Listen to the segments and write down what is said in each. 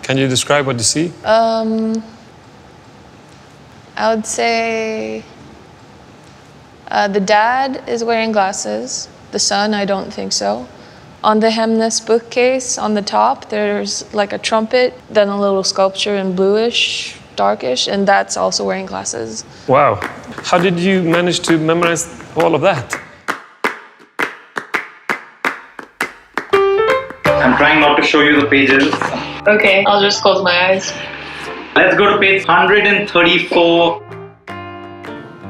Can you describe what you see? I would say the dad is wearing glasses. The son, I don't think so. On the hemness bookcase on the top, there's like a trumpet, then a little sculpture in bluish, darkish, and that's also wearing glasses. Wow. How did you manage to memorize all of that? I'm trying not to show you the pages. Okay, I'll just close my eyes. Let's go to page 134.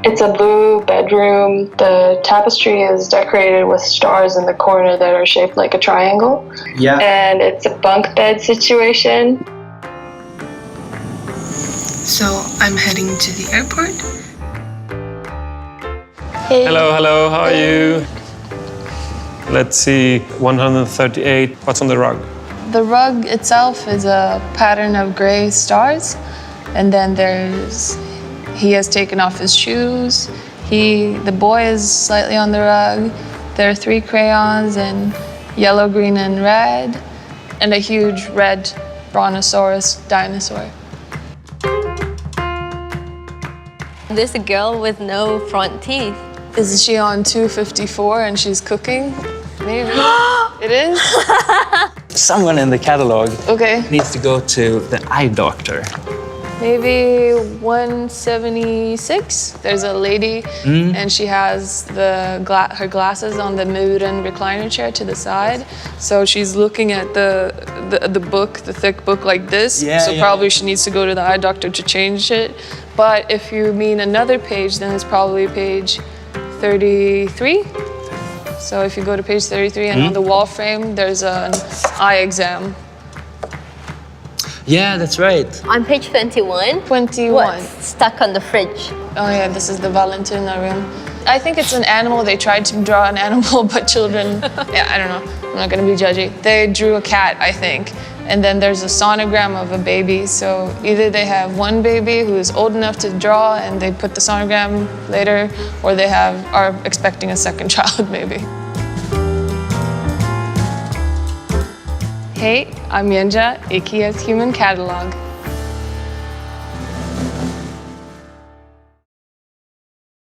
It's a blue bedroom. The tapestry is decorated with stars in the corner that are shaped like a triangle. Yeah. And it's a bunk bed situation. So I'm heading to the airport. Hey. Hello, how are you? Let's see, 138. What's on the rug? The rug itself is a pattern of gray stars. And then he has taken off his shoes. The boy is slightly on the rug. There are 3 crayons in yellow, green, and red, and a huge red brontosaurus dinosaur. There's a girl with no front teeth. Is she on 254 and she's cooking? Maybe. It is? Someone in the catalog Okay. needs to go to the eye doctor. Maybe 176. There's a lady, and she has her glasses on the Muren recliner chair to the side. So she's looking at the book, the thick book like this. Probably she needs to go to the eye doctor to change it. But if you mean another page, then it's probably page 33. So if you go to page 33 and on the wall frame, there's an eye exam. Yeah, that's right. On page 21. 21. What's stuck on the fridge? Oh yeah, this is the Valentina room. I think it's an animal. They tried to draw an animal, but children, I don't know. I'm not gonna be judgy. They drew a cat, I think. And then there's a sonogram of a baby. So either they have one baby who is old enough to draw and they put the sonogram later, or they are expecting a second child maybe. Hey, I'm Yenja, IKEA's Human Catalog.